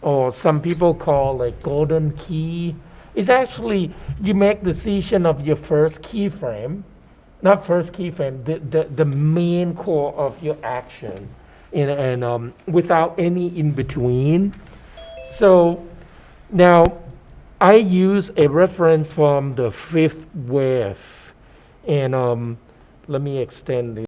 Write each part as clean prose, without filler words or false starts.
or some people call like golden key. It's actually you make decision of your first keyframe, not first keyframe, the main core of your action, and without any in between. So now I use a reference from the fifth wave, and let me extend this.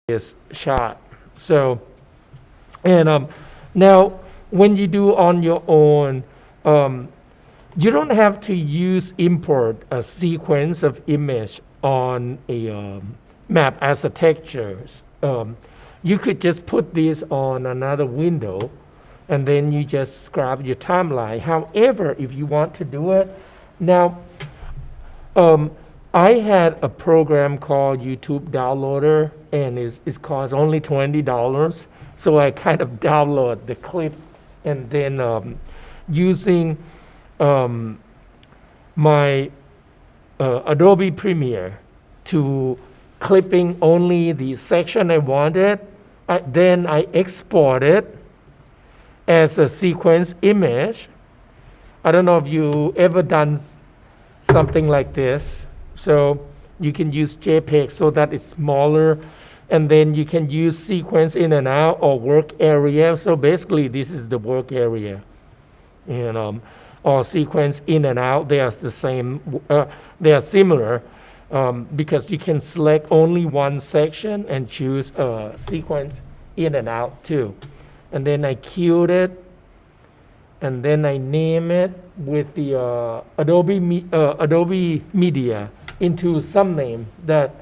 This shot. So, and now when you do on your own, you don't have to use import a sequence of image on a map as a texture. You could just put this on another window, and then you just grab your timeline. However, if you want to do it now, I had a program called YouTube Downloader, and it costs only $20. So I kind of download the clip, and then using my Adobe Premiere to clipping only the section I wanted. Then I export it as a sequence image. I don't know if you ever done something like this. So you can use JPEG so that it's smaller, and then you can use sequence in and out or work area. So basically this is the work area, and or sequence in and out. They are the same. They are similar because you can select only one section and choose a sequence in and out too. And then I queued it, and then I name it with the Adobe Media into some name that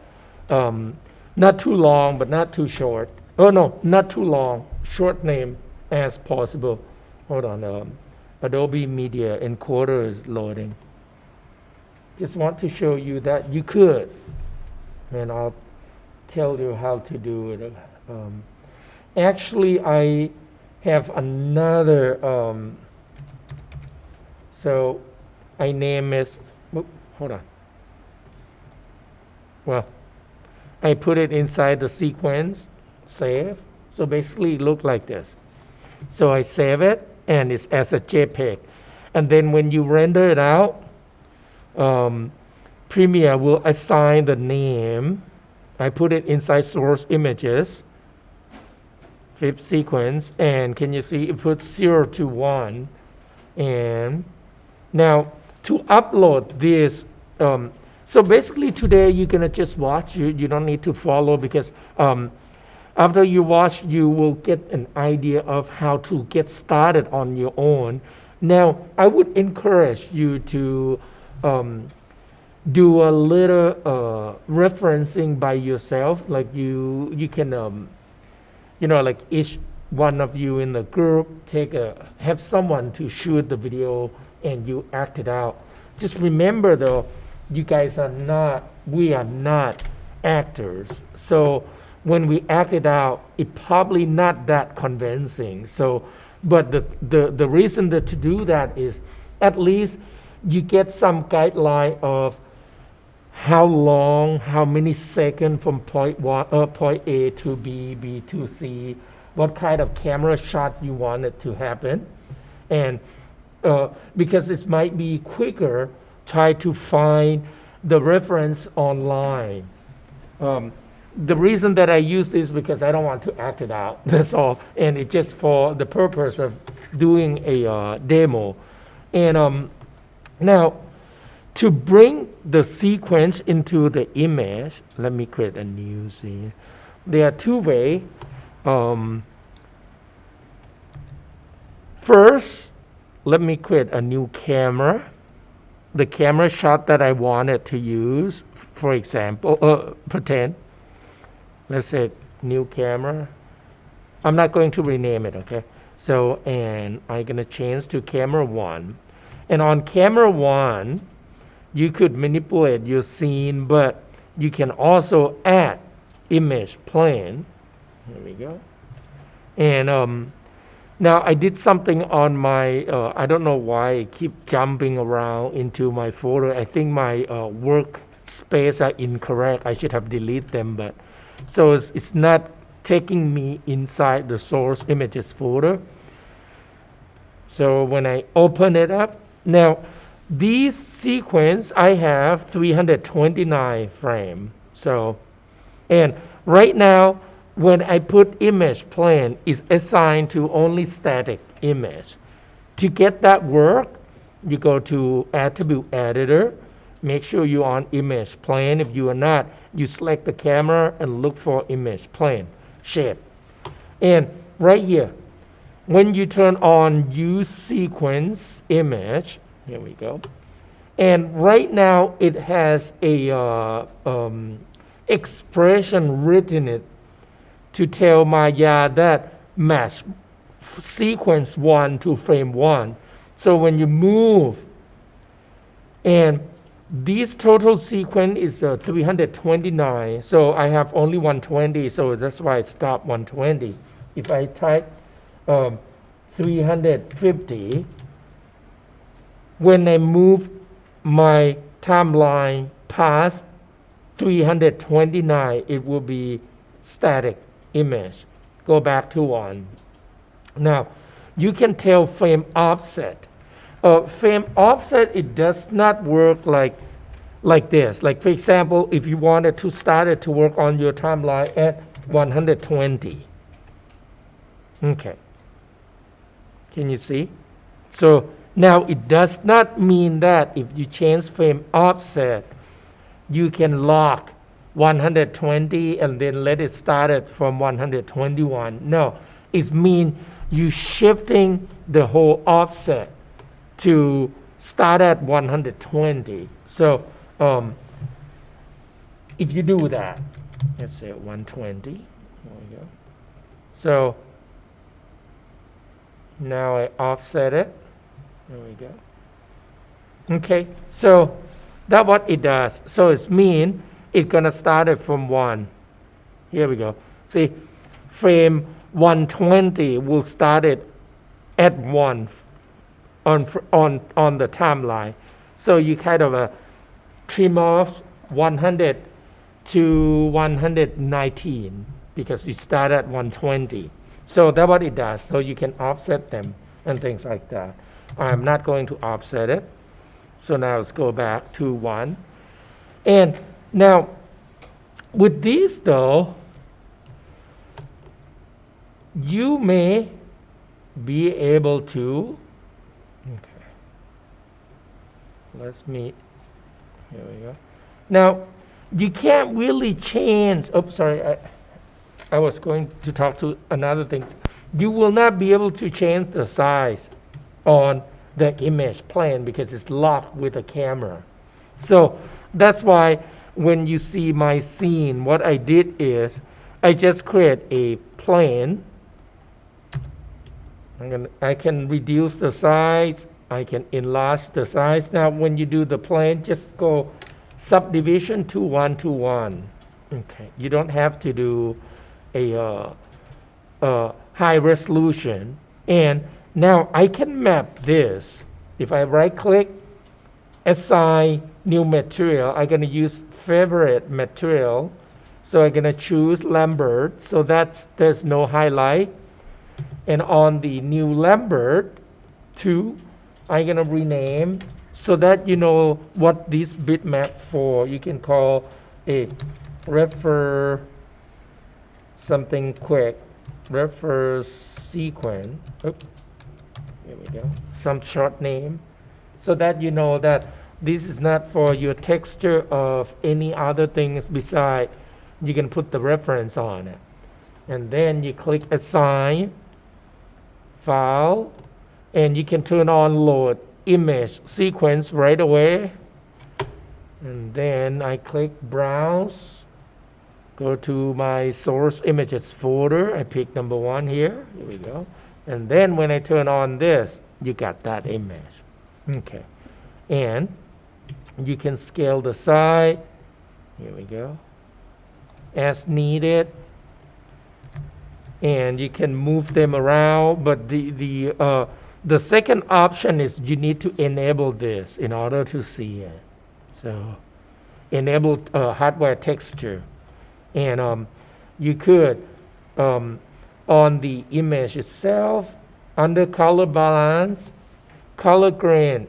not too long but not too short. Oh no, not too long, short name as possible. Hold on, Adobe Media encoder is loading. Just want to show you that you could, and I'll tell you how to do it. Actually, I have another, so I name it, hold on. Well, I put it inside the sequence, save. So basically it looked like this. So I save it, and it's as a JPEG. And then when you render it out, Premiere will assign the name. I put it inside source images, fifth sequence, and can you see it puts 0 to 1. And now to upload this, so basically today you're gonna just watch. You don't need to follow, because after you watch, you will get an idea of how to get started on your own. Now, I would encourage you to do a little referencing by yourself. Like you can, like each one of you in the group have someone to shoot the video and you act it out. Just remember though, we are not actors. So when we act it out, it probably not that convincing. So, but the reason to do that is at least you get some guideline of how long, how many seconds from point A to B to C, what kind of camera shot you want it to happen. And because it might be quicker, try to find the reference online. The reason that I use this because I don't want to act it out. That's all, and it's just for the purpose of doing a demo. And now, to bring the sequence into the image, let me create a new scene. There are two ways. First, let me create a new camera. The camera shot that I wanted to use, for example, pretend. Let's say new camera. I'm not going to rename it, okay? So, and I'm gonna change to camera 1. And on camera 1, you could manipulate your scene, but you can also add image plane. There we go. And now I did something on my, I don't know why I keep jumping around into my folder. I think my workspace are incorrect. I should have deleted them, but so it's not taking me inside the source images folder. So when I open it up, now these sequence I have 329 frame. So, and right now when I put image plane is assigned to only static image. To get that work, you go to attribute editor, make sure you're on image plane. If you are not, you select the camera and look for image plane shape. And right here, when you turn on use sequence image, here we go. And right now it has a expression written in it to tell Maya that match sequence 1 to frame 1. So when you move, and this total sequence is 329, so I have only 120, so that's why I stopped 120. If I type 350, when I move my timeline past 329, it will be static image. Go back to 1. Now, you can tell frame offset. Frame offset, it does not work like this. Like, for example, if you wanted to start it to work on your timeline at 120. Okay. Can you see? So now it does not mean that if you change frame offset, you can lock 120 and then let it start it from 121. No, it means you shifting the whole offset to start at 120. So if you do that, let's say 120, there we go. So now I offset it. There we go. Okay, so that's what it does. So it means it's gonna start it from 1. Here we go. See, frame 120 will start it at 1 on the timeline. So you kind of trim off 100 to 119 because you start at 120. So that's what it does. So you can offset them and things like that. I'm not going to offset it. So now let's go back to 1. And now with these though, you may be able to, okay, let's meet, here we go. Now, you can't really change, oops, sorry, I was going to talk to another thing. You will not be able to change the size on the image plane because it's locked with the camera. So that's why when you see my scene, what I did is I just create a plane. I can reduce the size, I can enlarge the size. Now when you do the plane, just go subdivision to 1 to 1. Okay, you don't have to do a high resolution. And now I can map this. If I right click, assign new material, I'm going to use favorite material. So I'm going to choose Lambert. So there's no highlight. And on the new Lambert 2, I'm going to rename so that you know what this bitmap for. You can call it refer something quick, refer sequence. Oops. Here we go. Some short name. So that you know that this is not for your texture of any other things beside. You can put the reference on it. And then you click assign, file, and you can turn on load image sequence right away. And then I click browse, Go to my source images folder. I pick number 1 here. Here we go. And then when I turn on this, you got that image. Okay. And you can scale the side. Here we go. As needed. And you can move them around. But the second option is you need to enable this in order to see it. So enable hardware texture. And you could, on the image itself, under color balance, color grain,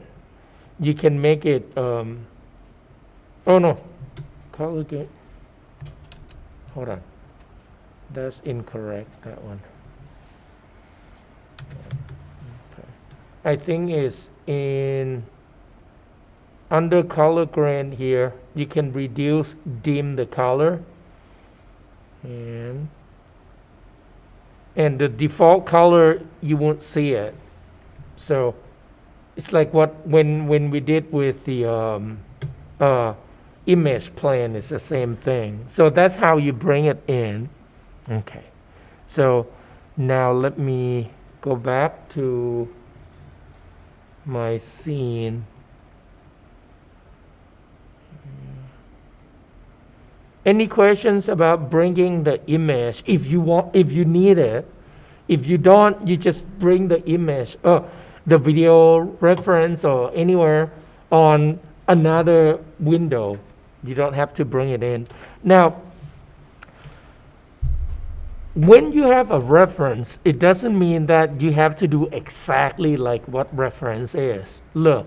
you can make it, oh no, color grain, hold on, that's incorrect, that one. Okay. I think it's in, under color grain here, you can reduce, dim the color. And the default color, you won't see it. So it's like when we did with the image plane, it's the same thing. So that's how you bring it in. Okay. So now let me go back to my scene. Any questions about bringing the image? If you want, if you need it. If you don't, you just bring the image, the video reference or anywhere on another window. You don't have to bring it in. Now, when you have a reference, it doesn't mean that you have to do exactly like what reference is. Look,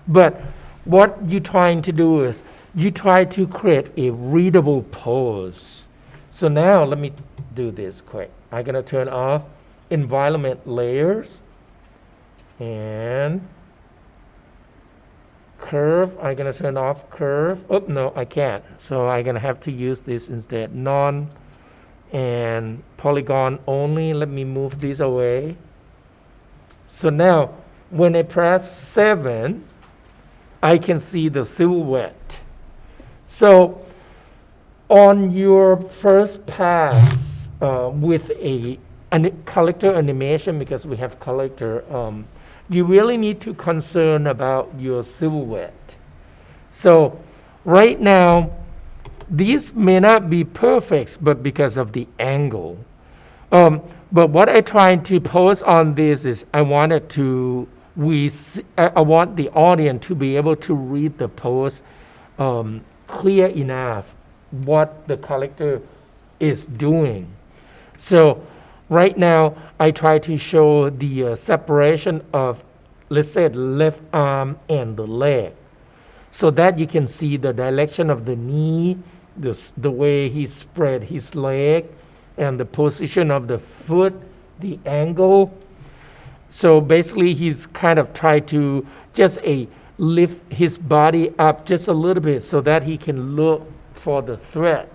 but what you're trying to do is you try to create a readable pose. So now let me do this quick. I'm going to turn off environment layers and curve. I'm going to turn off curve. Oh, no, I can't. So I'm going to have to use this instead. None and polygon only. Let me move these away. So now when I press 7, I can see the silhouette. So on your first pass with a collector animation, because we have collector, you really need to concern about your silhouette. So right now, these may not be perfect, but because of the angle. But what I tried to pose on this is I want the audience to be able to read the pose clear enough what the collector is doing. So right now I try to show the separation of, let's say, the left arm and the leg, so that you can see the direction of the knee, the way he spread his leg, and the position of the foot, the angle. So basically he's kind of tried to just lift his body up just a little bit so that he can look for the threat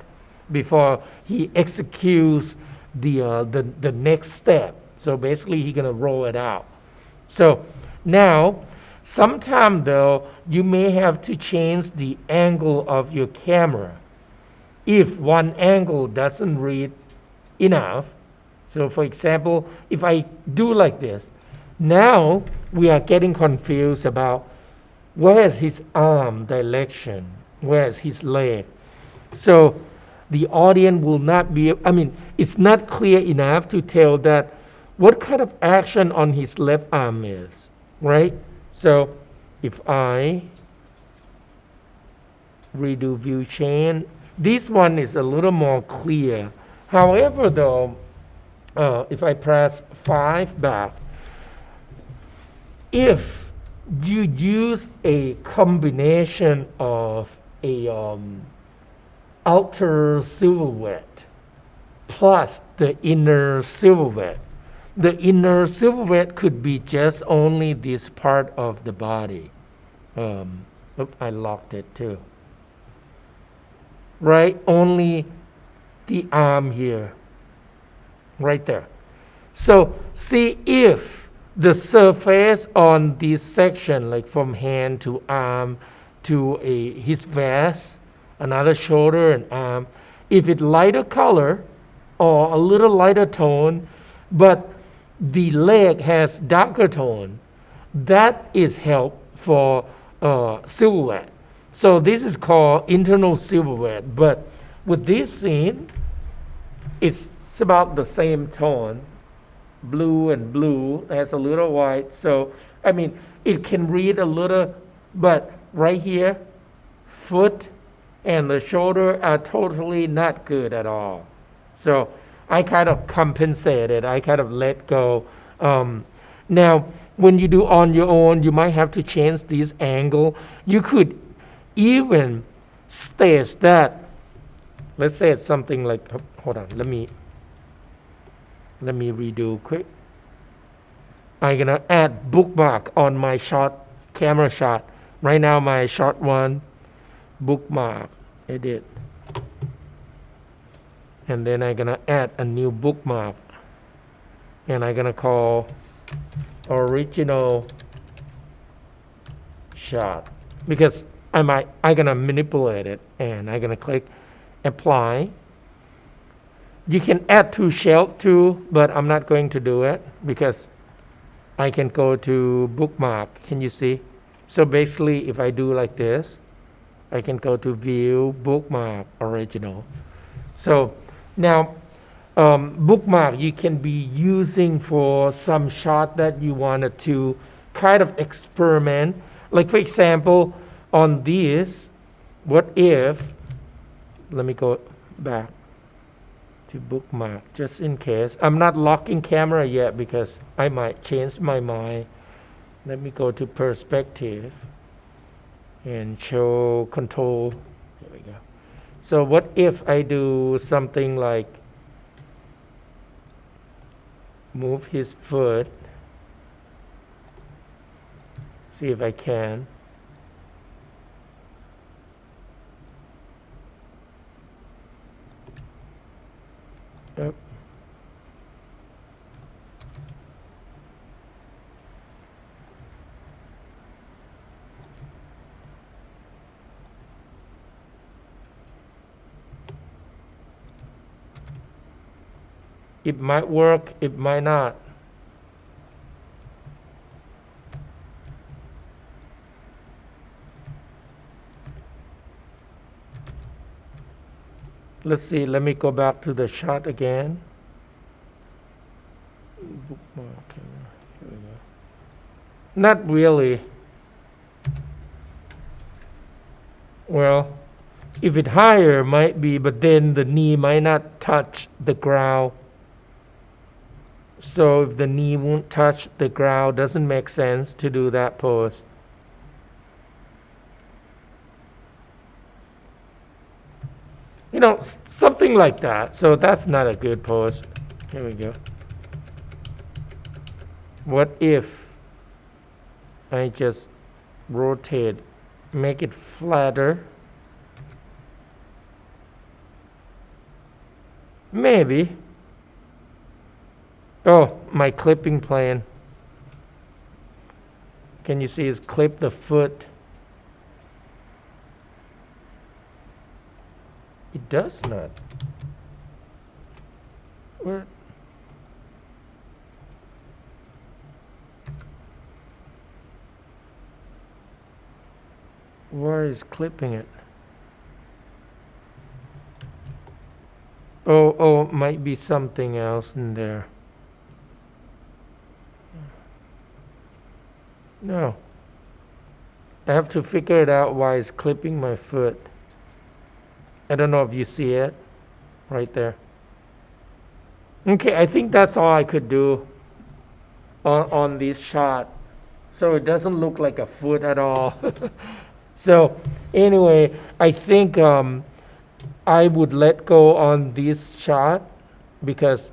before he executes the next step. So basically he's going to roll it out. So now, sometime though, you may have to change the angle of your camera if one angle doesn't read enough. So for example, if I do like this, now we are getting confused about where is his arm direction, where is his leg. So the audience will not be, it's not clear enough to tell that what kind of action on his left arm is, right? So if I redo view chain, this one is a little more clear. However though, if I press 5 back, if you use a combination of a outer silhouette plus the inner silhouette, the inner silhouette could be just only this part of the body. I locked it too. Right, only the arm here, right there. So see if the surface on this section, like from hand to arm to his vest, another shoulder and arm, if it's lighter color or a little lighter tone, but the leg has darker tone, that is help for silhouette. So this is called internal silhouette. But with this scene, it's about the same tone, blue and blue, has a little white. So I mean, it can read a little, but right here, foot and the shoulder are totally not good at all. So I kind of compensated. I kind of let go. Now, when you do on your own, you might have to change this angle. You could even stage that. Let's say it's something like, hold on, let me redo quick. I'm gonna add bookmark on my shot, camera shot. Right now my shot one, bookmark, edit. And then I'm gonna add a new bookmark. And I'm gonna call original shot. Because I'm gonna manipulate it, and I'm gonna click apply. You can add to shelf too, but I'm not going to do it because I can go to bookmark. Can you see? So basically, if I do like this, I can go to view, bookmark, original. So now, bookmark you can be using for some shot that you wanted to kind of experiment. Like for example, on this, what if, let me go back to bookmark just in case. I'm not locking camera yet because I might change my mind. Let me go to perspective and show control. Here we go. So what if I do something like move his foot, see if I can. Yep. It might work, it might not. Let's see, let me go back to the shot again. Bookmark camera. Here we go. Not really. Well, if it higher might be, but then the knee might not touch the ground. So if the knee won't touch the ground, doesn't make sense to do that pose. You know, something like that. So that's not a good pose. Here we go. What if I just rotate, make it flatter? Maybe. Oh, my clipping plane. Can you see it's clip the foot? It does not. Where? Where is clipping it? Oh, might be something else in there. No. I have to figure it out why it's clipping my foot. I don't know if you see it right there. Okay, I think that's all I could do on this shot. So it doesn't look like a foot at all. So anyway, I think I would let go on this shot because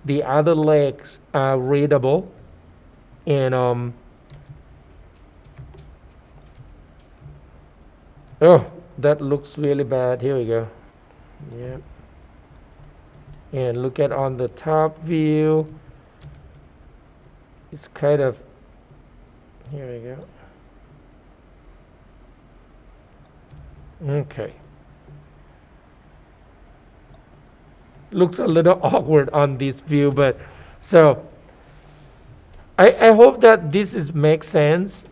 the other legs are readable. And oh, that looks really bad. Here we go. Yep. And look at on the top view. It's kind of, here we go. Okay. looks a little awkward on this view, but so I hope that this is makes sense.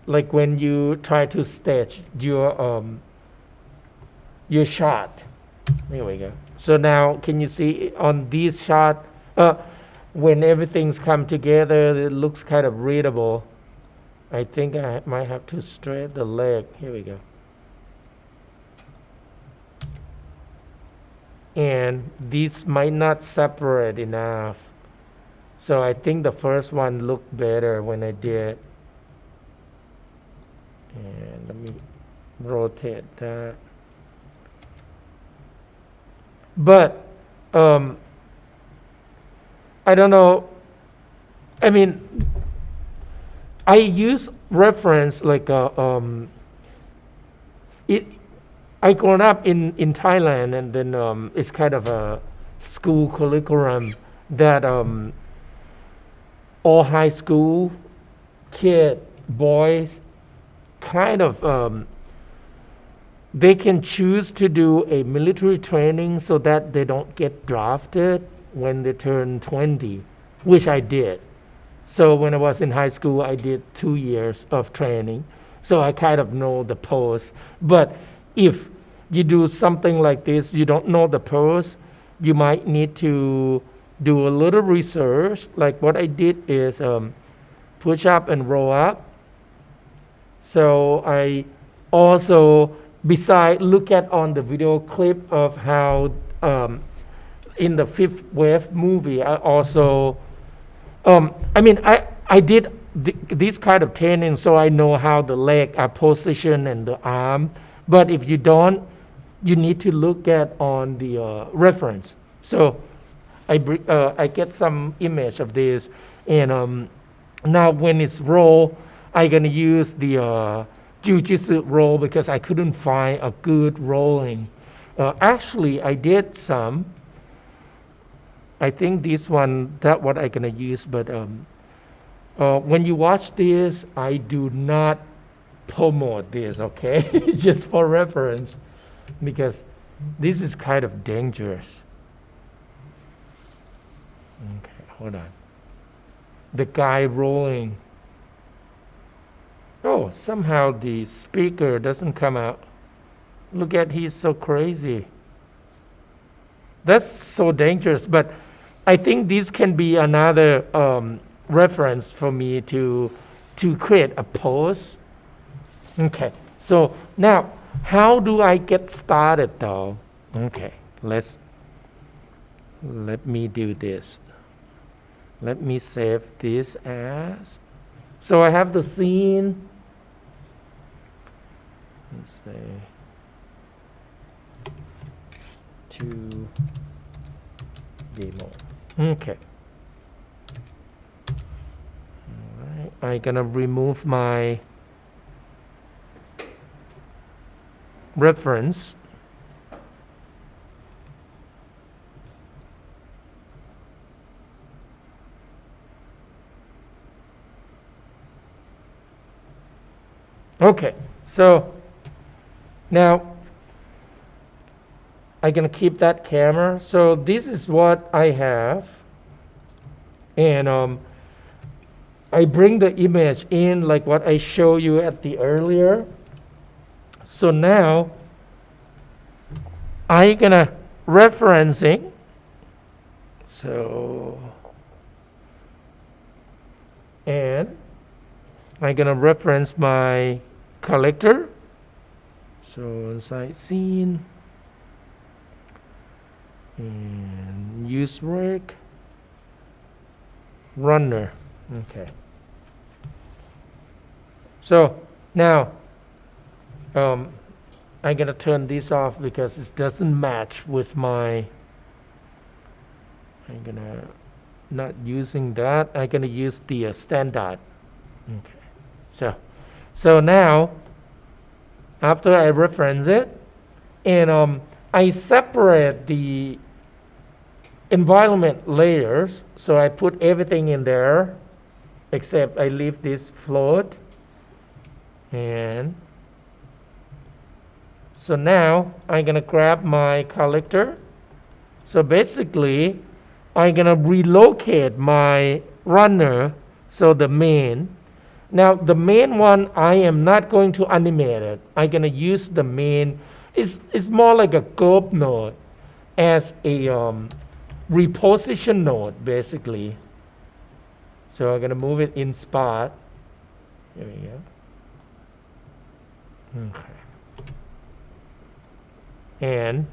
Like when you try to stage your shot. There we go. So now can you see on this shot, when everything's come together, it looks kind of readable. I think I might have to straighten the leg. Here we go. And these might not separate enough. So I think the first one looked better when I did. And let me rotate that. But I don't know. I mean, I use reference like I grown up in Thailand, and then it's kind of a school curriculum that all high school kid boys kind of they can choose to do a military training so that they don't get drafted when they turn 20, which I did. So when I was in high school, I did 2 years of training. So I kind of know the pose. But if you do something like this, you don't know the pose, you might need to do a little research. Like what I did is push up and roll up. So I also, besides look at on the video clip of how in the Fifth Wave movie, I also, I did this kind of training so I know how the leg are positioned and the arm. But if you don't, you need to look at on the reference. So I get some image of this, and now when it's roll, I'm gonna use the jiu-jitsu roll because I couldn't find a good rolling. Actually, I did some. I think this one, that what I'm gonna use, but when you watch this, I do not promote this, okay? Just for reference, because this is kind of dangerous. Okay, hold on. The guy rolling. Oh, somehow the speaker doesn't come out. Look at, he's so crazy. That's so dangerous, but I think this can be another reference for me to create a pose. Okay, so now how do I get started though? Okay, let me do this. Let me save this as, so I have the scene. Let's say 2 demo. Okay. All right. I'm gonna remove my reference. Okay, so now I'm gonna keep that camera. So this is what I have, and I bring the image in like what I showed you at the earlier. So now I'm gonna referencing. So and I'm gonna reference my collector. So inside scene and use rig runner. Okay. So now I'm gonna turn this off because it doesn't match with my. I'm gonna not using that. I'm gonna use the standard. Okay. So now after I reference it, and I separate the environment layers. So I put everything in there, except I leave this float. And so now I'm gonna grab my collector So basically, I'm gonna relocate my runner, so the main. Now the main one, I am not going to animate it. I'm gonna use the main. It's more like a curve node as a reposition node, basically. So I'm gonna move it in spot. There we go. Okay. And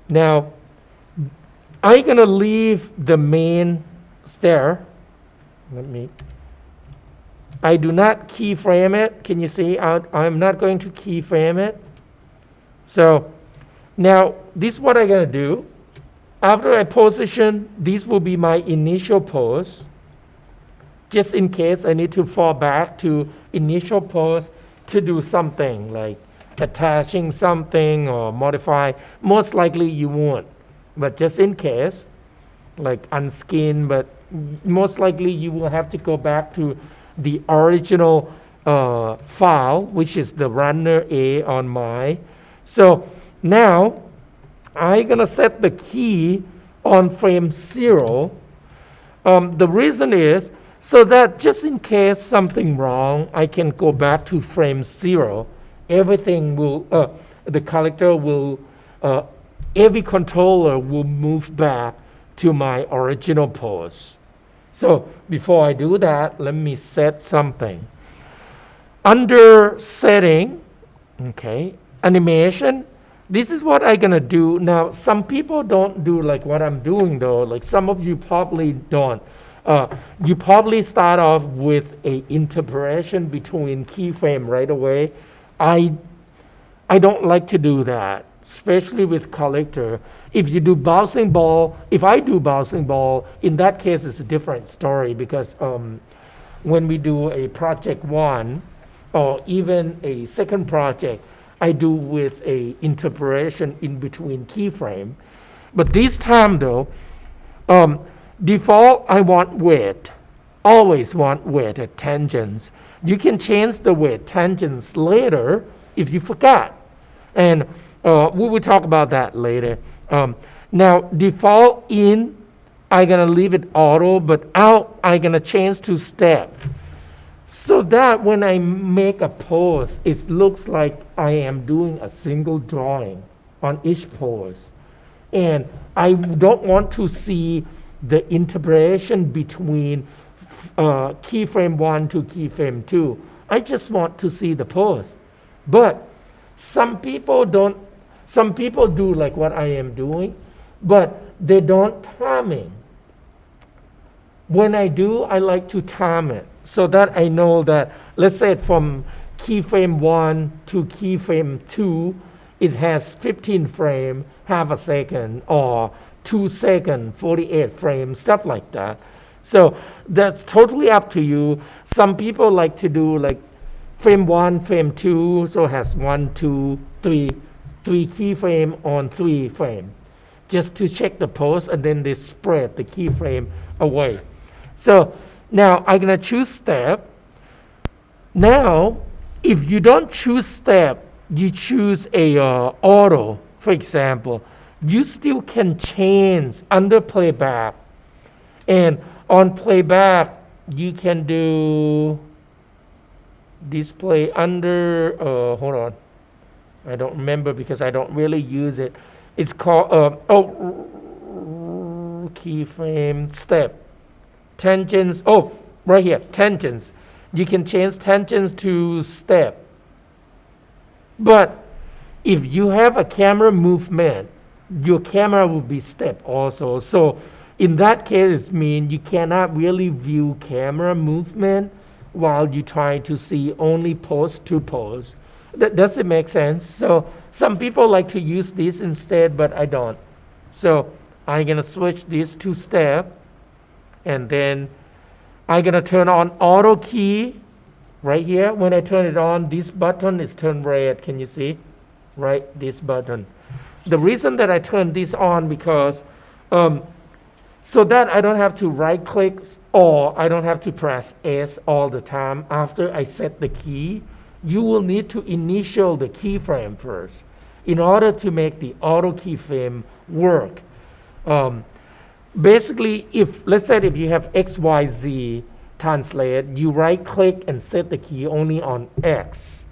now I'm gonna leave the main there. I do not keyframe it. Can you see? I'm not going to keyframe it. So now this is what I'm gonna do. After I position, this will be my initial pose. Just in case I need to fall back to initial pose to do something like attaching something or modify. Most likely you won't, but just in case, like unskin, but most likely you will have to go back to the original file, which is the runner A on my. So now I'm gonna set the key on frame 0. The reason is so that just in case something wrong, I can go back to frame 0. Everything will, the character will, every controller will move back to my original pose. So before I do that, let me set something. Under setting, okay, animation, this is what I'm gonna do. Now, some people don't do like what I'm doing though, like some of you probably don't. You probably start off with a interpolation between keyframe right away. I don't like to do that, especially with collector. If you do bouncing ball, if I do bouncing ball, in that case it's a different story because when we do a project 1 or even a second project, I do with a interpolation in between keyframe. But this time though, default, I want weight. Always want weighted tangents. You can change the weight tangents later if you forgot. And we will talk about that later. Now, default in, I'm going to leave it auto, but out, I'm going to change to step. So that when I make a pose, it looks like I am doing a single drawing on each pose. And I don't want to see the interpolation between keyframe 1 to keyframe 2. I just want to see the pose. But some people do like what I am doing, but they don't timing. When I do, I like to time it so that I know that, let's say from keyframe 1 to keyframe 2, it has 15 frames, half a second, or 2 seconds, 48 frames, stuff like that. So that's totally up to you. Some people like to do like frame 1, frame 2, so it has 1, 2, 3 keyframe on 3 frame, just to check the pose, and then they spread the keyframe away. So now I'm gonna choose step. Now, if you don't choose step, you choose a auto, for example, you still can change under playback. And on playback, you can do display under, hold on. I don't remember because I don't really use it. It's called, keyframe step. Tangents, right here, tangents. You can change tangents to step. But if you have a camera movement, your camera will be step also. So in that case, it means you cannot really view camera movement while you try to see only pose to pose. Does it make sense? So some people like to use this instead, but I don't. So I'm gonna switch this to step, and then I'm gonna turn on auto key right here. When I turn it on, this button is turned red. Can you see? Right, this button. The reason that I turn this on because so that I don't have to right click or I don't have to press S all the time after I set the key. You will need to initial the keyframe first in order to make the auto keyframe work. Basically, if let's say if you have XYZ translate, you right click and set the key only on X.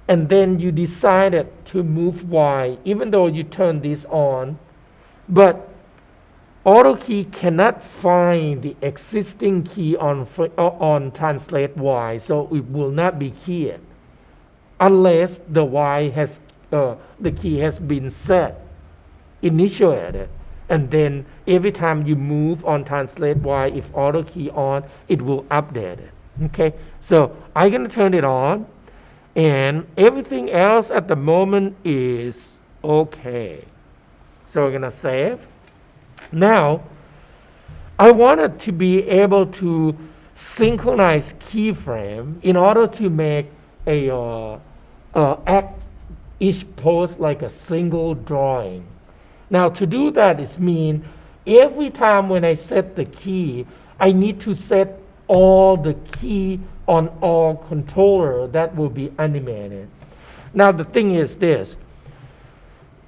And then you decided to move Y, even though you turn this on, but AutoKey cannot find the existing key on translate Y, so it will not be keyed unless the Y has the key has been set, initiated, and then every time you move on translate Y, if AutoKey on, it will update it. Okay, so I'm gonna turn it on, and everything else at the moment is okay. So we're gonna save. Now, I wanted to be able to synchronize keyframe in order to make a act each pose like a single drawing. Now, to do that, it means every time when I set the key, I need to set all the key on all controller that will be animated. Now, the thing is this.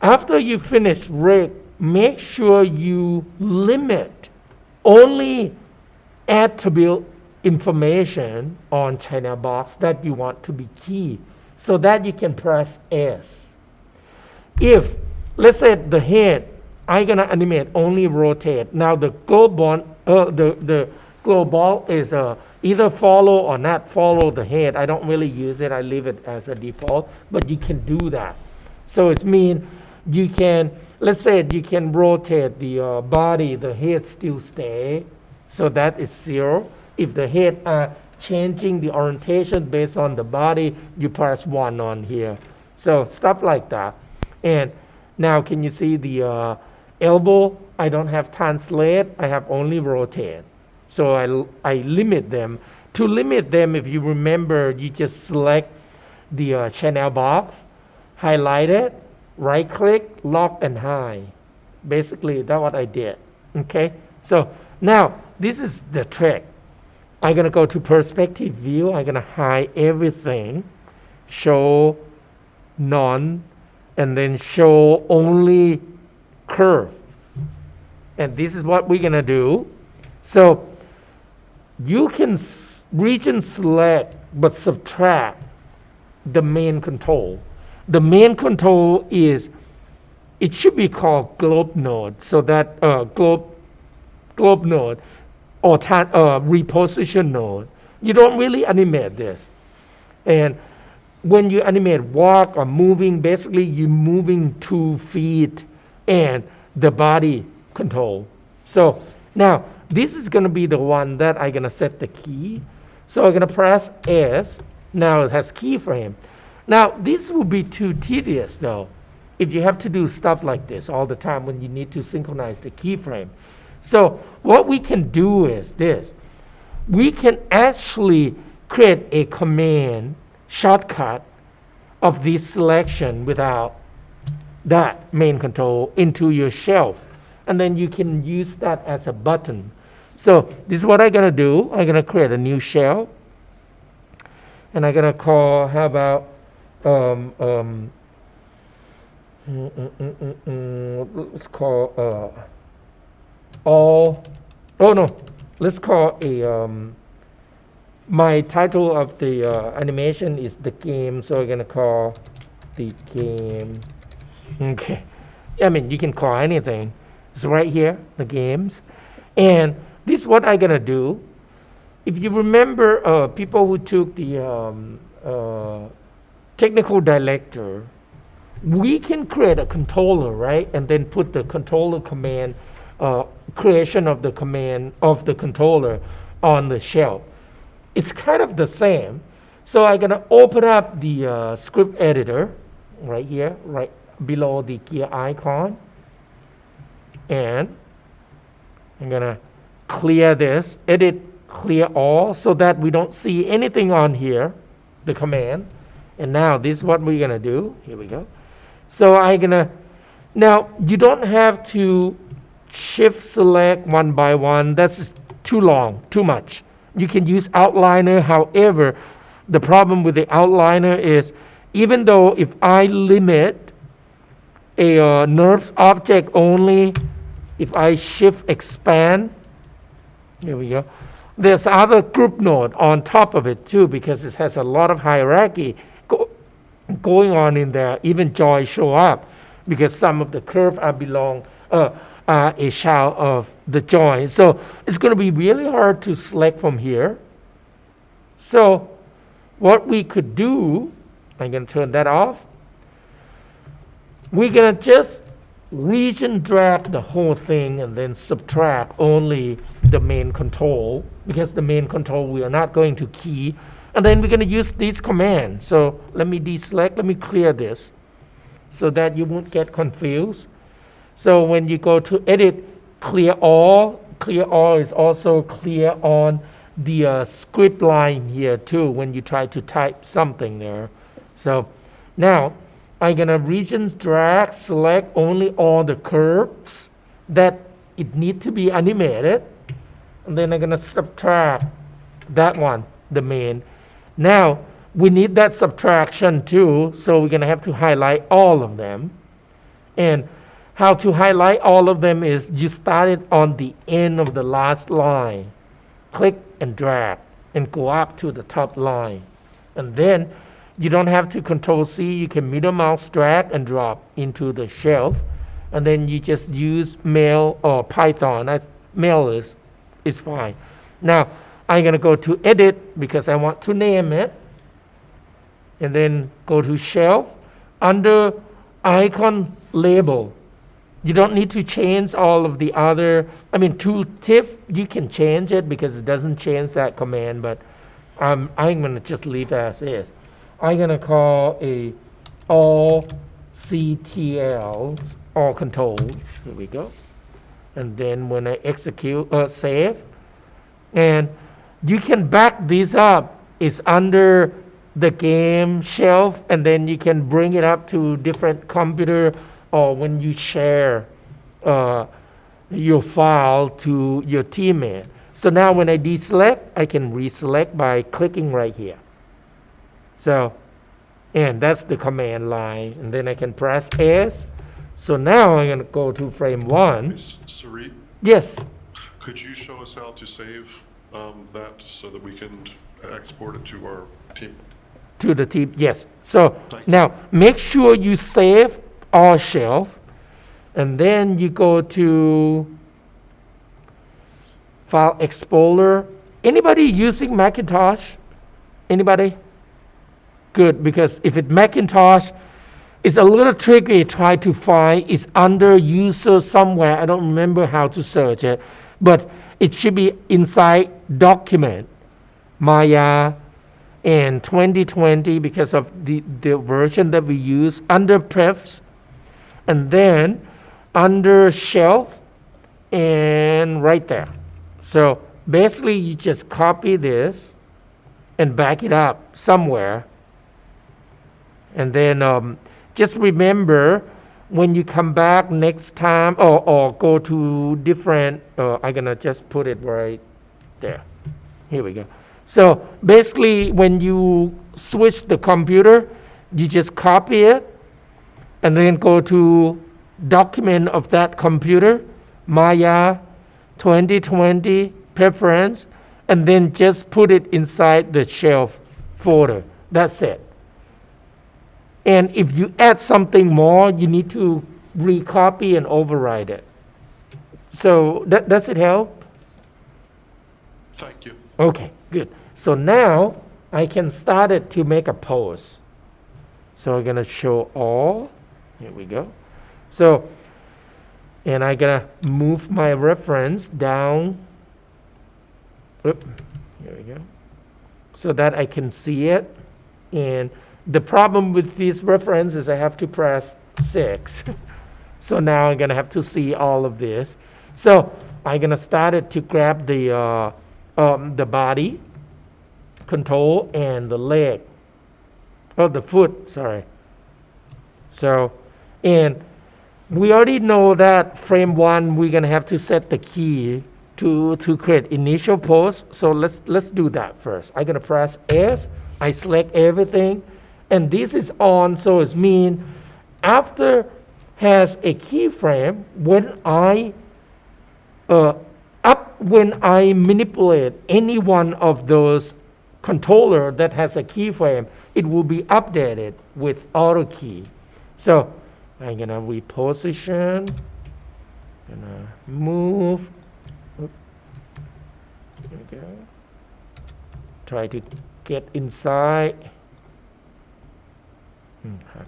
After you finish rig, make sure you limit only attribute information on channel box that you want to be key so that you can press S. If, let's say the head, I'm gonna animate only rotate. Now the global is either follow or not follow the head. I don't really use it, I leave it as a default, but you can do that. So it means you can, let's say you can rotate the body, the head still stay, so that is 0. If the head are changing the orientation based on the body, you press 1 on here. So stuff like that. And now can you see the elbow? I don't have translate, I have only rotate. So I limit them. To limit them, if you remember, you just select the channel box, highlight it, right click, lock and hide. Basically, that's what I did. Okay, so now this is the trick. I'm gonna go to perspective view, I'm gonna hide everything, show none, and then show only curve. And this is what we're gonna do. So you can region select but subtract the main control. The main control is, it should be called globe node, so that globe node or reposition node. You don't really animate this. And when you animate walk or moving, basically you're moving 2 feet and the body control. So now this is gonna be the one that I'm gonna set the key. So I'm gonna press S, now it has keyframe. Now this will be too tedious though, if you have to do stuff like this all the time when you need to synchronize the keyframe. So what we can do is this. We can actually create a command shortcut of this selection without that main control into your shelf. And then you can use that as a button. So this is what I'm gonna do. I'm gonna create a new shell. And I'm gonna call, how about, let's call all, oh no, let's call a, my title of the animation is the game, so I'm gonna call the game. Okay, I mean you can call anything. It's right here, the games. And this is what I'm gonna do. If you remember people who took the technical director, we can create a controller, right? And then put the controller command, creation of the command of the controller on the shell. It's kind of the same. So I'm gonna open up the script editor right here, right below the gear icon. And I'm gonna clear this, edit, clear all, so that we don't see anything on here, the command. And now this is what we're gonna do. Here we go. So I'm gonna, now you don't have to shift select one by one. That's too long, too much. You can use outliner. However, the problem with the outliner is, even though if I limit a NURBS object only if I shift expand, here we go. There's other group node on top of it too, because it has a lot of hierarchy going on in there. Even joy show up because some of the curve are a child of the join. So it's going to be really hard to select from here. So what we could do, I'm going to turn that off. We're going to just region drag the whole thing and then subtract only the main control, because the main control we are not going to key. And then we're going to use these commands. So let me deselect, let me clear this so that you won't get confused. So when you go to edit, clear all is also clear on the script line here too when you try to type something there. So now I'm going to regions drag, select only all the curves that it need to be animated. And then I'm going to subtract that one, the main. Now, we need that subtraction too, so we're going to have to highlight all of them. And how to highlight all of them is you start it on the end of the last line. Click and drag and go up to the top line. And then you don't have to Control C, you can middle mouse drag and drop into the shelf. And then you just use Mail or Python. Mail is fine. Now, I'm going to go to edit because I want to name it. And then go to shelf. Under icon label, you don't need to change all of the other, tooltip, you can change it because it doesn't change that command, but I'm going to just leave as is. I'm going to call a all CTL, all control. Here we go. And then when I execute, save, and you can back these up. It's under the game shelf, and then you can bring it up to different computer, or when you share your file to your teammate. So now when I deselect, I can reselect by clicking right here. So, and that's the command line. And then I can press S. So now I'm going to go to frame 1. Sari? Yes. Could you show us how to save that so that we can export it to our team? To the team, yes. So now make sure you save all shelf, and then you go to File Explorer. Anybody using Macintosh? Anybody? Good, because if it's Macintosh, it's a little tricky to try to find. It's under user somewhere. I don't remember how to search it, but it should be inside document, Maya, and 2020 because of the version that we use, under prefs, and then under shelf, and right there. So basically you just copy this and back it up somewhere. And then just remember when you come back next time or go to different, I'm going to just put it right there. Here we go. So basically when you switch the computer, you just copy it and then go to document of that computer, Maya 2020 preference, and then just put it inside the shelf folder. That's it. And if you add something more, you need to recopy and override it. So does it help? Thank you. Okay, good. So now I can start it to make a pose. So I'm going to show all. Here we go. So, and I'm going to move my reference down. Oop, here we go. So that I can see it. And the problem with this reference is I have to press 6. So now I'm going to have to see all of this. So I'm going to start it to grab the body, control, and the leg. Oh, the foot, sorry. So, and we already know that frame 1, we're going to have to set the key to create initial pose. So let's do that first. I'm going to press S. I select everything. And this is on, so it means after has a keyframe, when I up when I manipulate any one of those controller that has a keyframe, it will be updated with auto key. So I'm gonna reposition, gonna move. Oop. There we go. Try to get inside. Okay.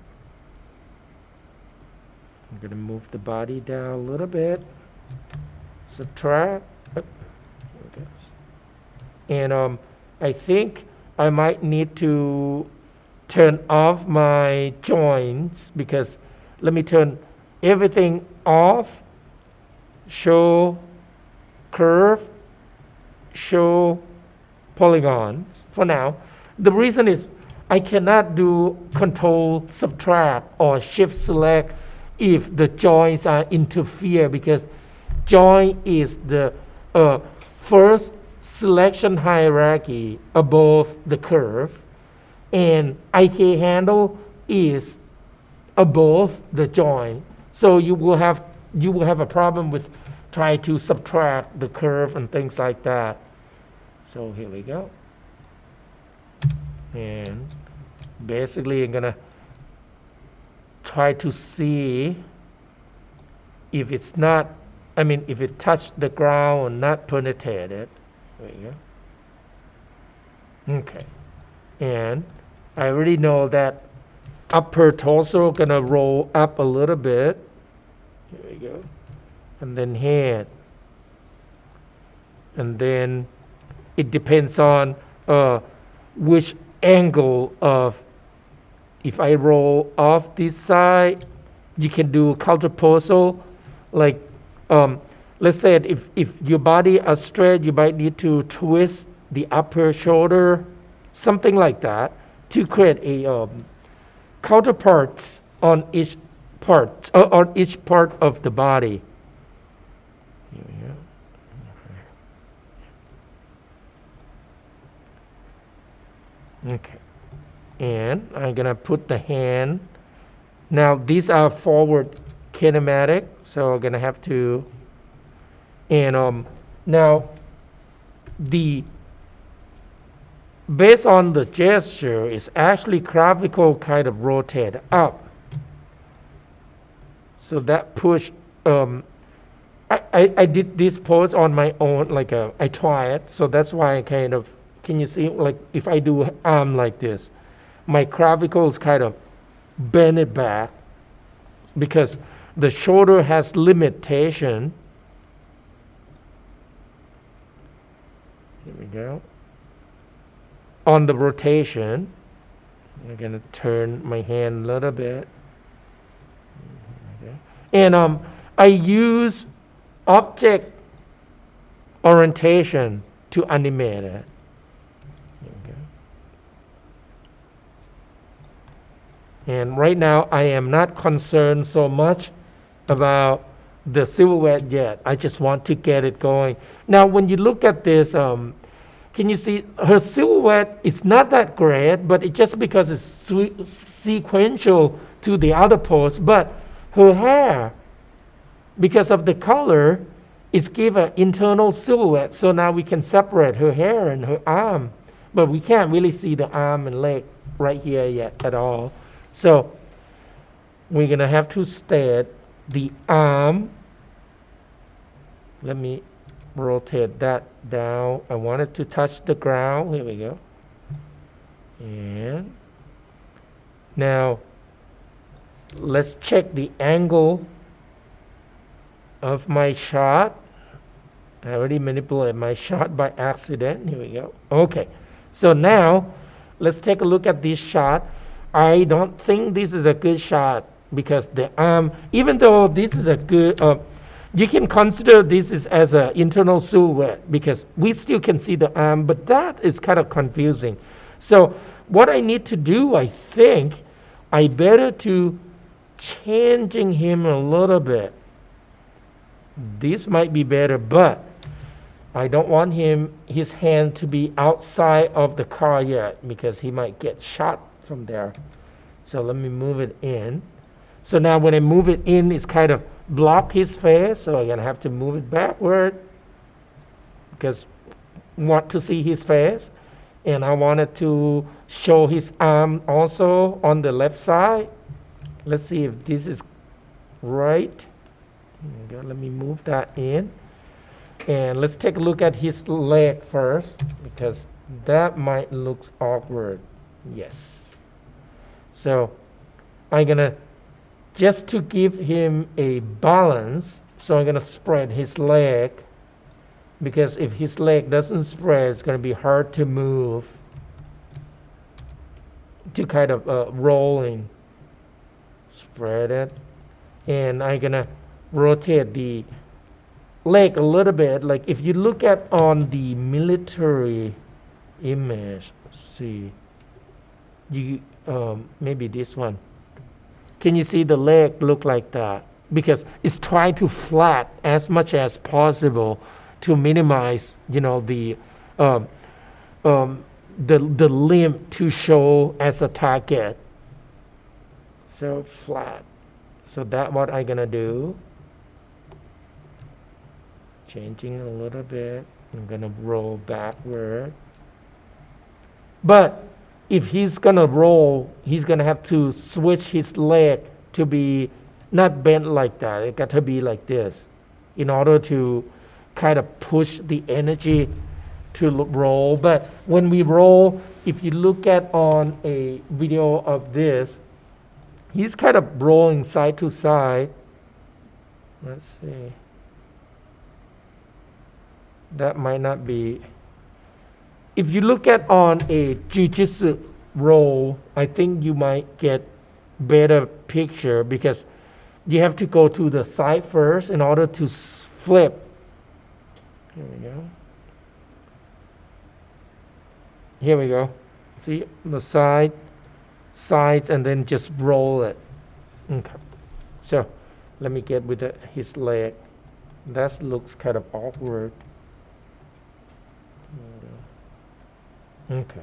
I'm gonna move the body down a little bit. Subtract. There it goes. And I think I might need to turn off my joints, because let me turn everything off. Show curve, show polygons for now. The reason is I cannot do control subtract or shift select if the joints are interfere, because joint is the first selection hierarchy above the curve, and IK handle is above the joint. So you will have a problem with try to subtract the curve and things like that. So here we go. And basically I'm gonna try to see if it's not, if it touched the ground or not penetrated. There you go. Okay. And I already know that upper torso gonna roll up a little bit. Here we go. And then head. And then it depends on which angle of, if I roll off this side, you can do counterposal, like let's say if your body is straight, you might need to twist the upper shoulder, something like that, to create a counterparts on each part of the body. Here we go. Okay. And I'm gonna put the hand. Now these are forward kinematic, so I'm gonna have to. And now based on the gesture, is actually clavicle kind of rotate up. So that push. I did this pose on my own, I try it. So that's why I kind of. Can you see, like if I do arm like this, my clavicles kind of bend it back because the shoulder has limitation. Here we go. On the rotation, I'm gonna turn my hand a little bit. Okay. And I use object orientation to animate it. And right now, I am not concerned so much about the silhouette yet. I just want to get it going. Now, when you look at this, can you see her silhouette is not that great, but it's just because it's sequential to the other pose. But her hair, because of the color, it's give an internal silhouette. So now we can separate her hair and her arm, but we can't really see the arm and leg right here yet at all. So we're gonna have to state the arm. Let me rotate that down. I want it to touch the ground. Here we go. And now let's check the angle of my shot. I already manipulated my shot by accident. Here we go. Okay. So now let's take a look at this shot. I don't think this is a good shot because the arm, even though this is a good, you can consider this is as an internal silhouette because we still can see the arm, but that is kind of confusing. So what I need to do, I think, I better to changing him a little bit. This might be better, but I don't want his hand to be outside of the car yet because he might get shot from there. So let me move it in. So now when I move it in, it's kind of block his face, so I'm gonna have to move it backward because I want to see his face, and I wanted to show his arm also on the left side. Let's see if this is right. Okay, let me move that in, and let's take a look at his leg first because that might look awkward. Yes. So I'm gonna, just to give him a balance, so I'm gonna spread his leg, because if his leg doesn't spread, it's gonna be hard to move, to kind of rolling. Spread it, and I'm gonna rotate the leg a little bit. Like if you look at on the military image, see, you maybe this one. Can you see the leg look like that? Because it's trying to flat as much as possible to minimize, the limb to show as a target. So flat. So that's what I'm gonna do. Changing a little bit. I'm gonna roll backward. But if he's gonna roll, he's gonna have to switch his leg to be not bent like that. It got to be like this in order to kind of push the energy to roll. But when we roll, if you look at on a video of this, he's kind of rolling side to side. Let's see. That might not be. If you look at on a jiu-jitsu roll, I think you might get better picture because you have to go to the side first in order to flip. Here we go. Here we go. See the sides, and then just roll it. Okay. So let me get with his leg. That looks kind of awkward. Okay.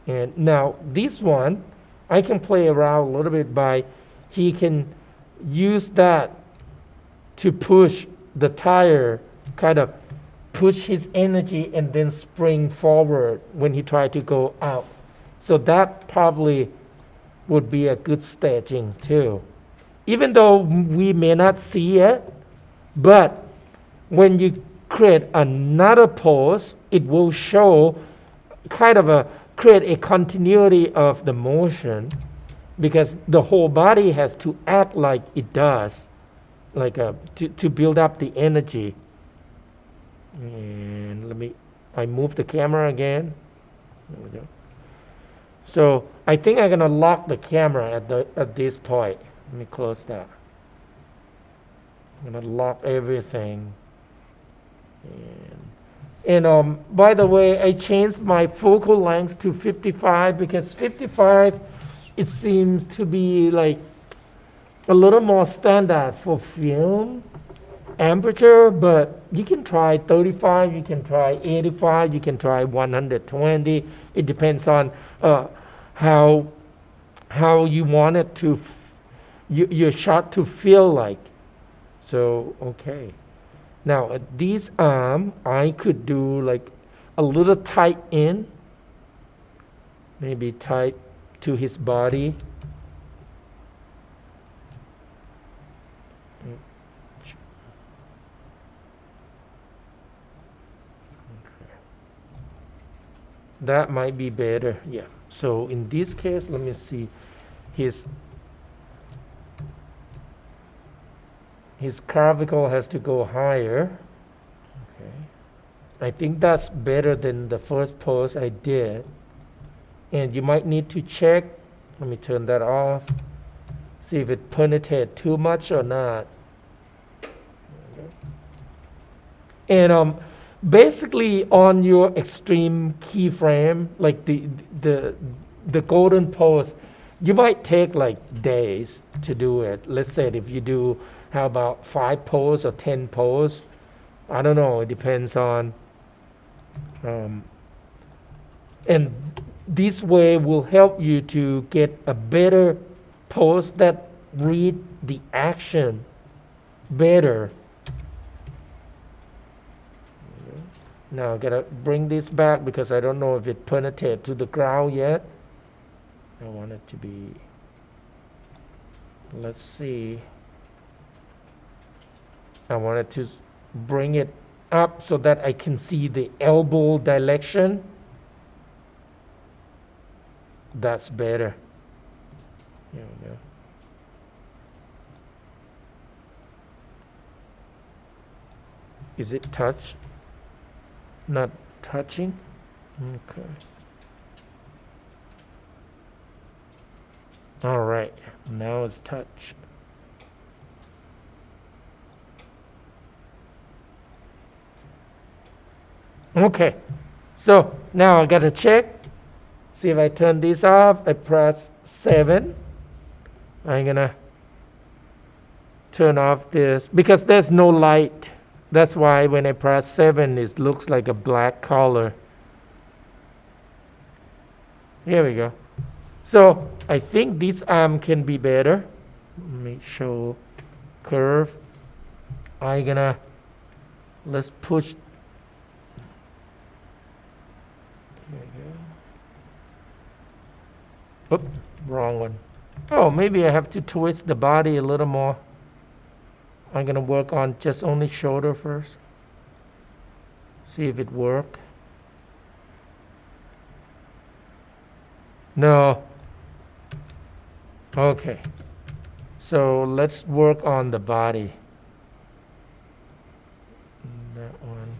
And now this one, I can play around a little bit by, he can use that to push the tire, kind of push his energy and then spring forward when he tried to go out. So that probably would be a good staging too. Even though we may not see it, but when you create another pose, it will show kind of create a continuity of the motion, because the whole body has to act like it does, like to build up the energy. And I move the camera again. There we go. So I think I'm gonna lock the camera at this point. Let me close that. I'm gonna lock everything. And by the way, I changed my focal length to 55 because 55, it seems to be like a little more standard for film aperture, but you can try 35, you can try 85, you can try 120. It depends on how you want it to, your shot to feel like. So, okay. Now, at this arm, I could do like a little tight in, maybe tight to his body. That might be better, yeah. So in this case, let me see, his clavicle has to go higher. Okay, I think that's better than the first pose I did. And you might need to check. Let me turn that off. See if it penetrates too much or not. And basically on your extreme keyframe, like the golden pose, you might take like days to do it. Let's say if you do, how about 5 pose or 10 pose? I don't know, it depends on, and this way will help you to get a better pose that read the action better. Now I gotta bring this back because I don't know if it penetrated to the ground yet. I want it to be, let's see. I wanted to bring it up so that I can see the elbow direction. That's better. Here we go. Is it touch? Not touching? Okay. All right, now it's touch. Okay, so now I gotta check. See if I turn this off. I press 7. I'm gonna turn off this because there's no light. That's why when I press 7, it looks like a black color. Here we go. So I think this arm can be better. Let me show curve. Let's push. Here we go. Oops, wrong one. Oh, maybe I have to twist the body a little more. I'm gonna work on just only shoulder first. See if it works. No. Okay. So let's work on the body. That one.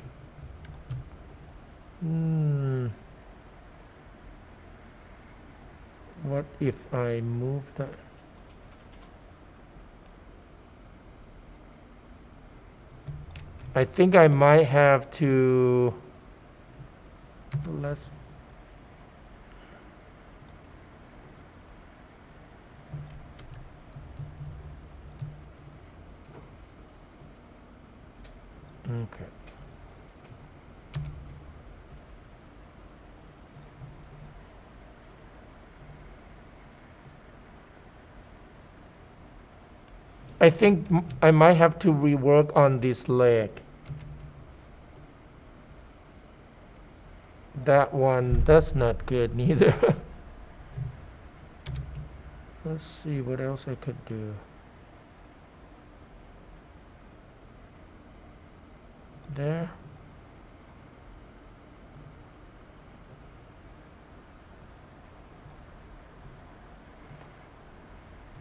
What if I move that? I think I might have to, let's, okay. I think I might have to rework on this leg. That one, that's not good neither. Let's see what else I could do. There.